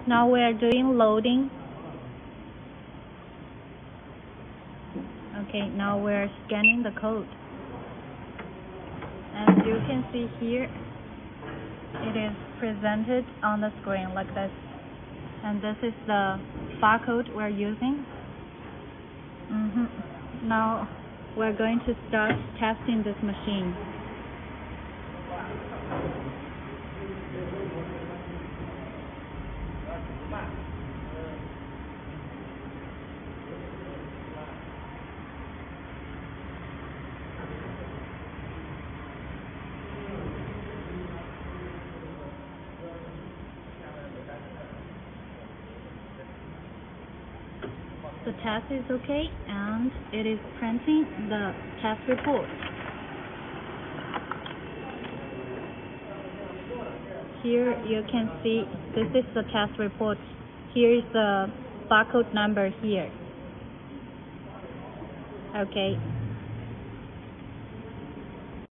Now we are doing loading. Okay, now we are scanning the code. As you can see here, it is presented on the screen like this. And this is the barcode we're using. Now we're going to start testing this machine. The test is okay, and it is printing the test report. Here you can see this is the test report. Here is the barcode number here. Okay,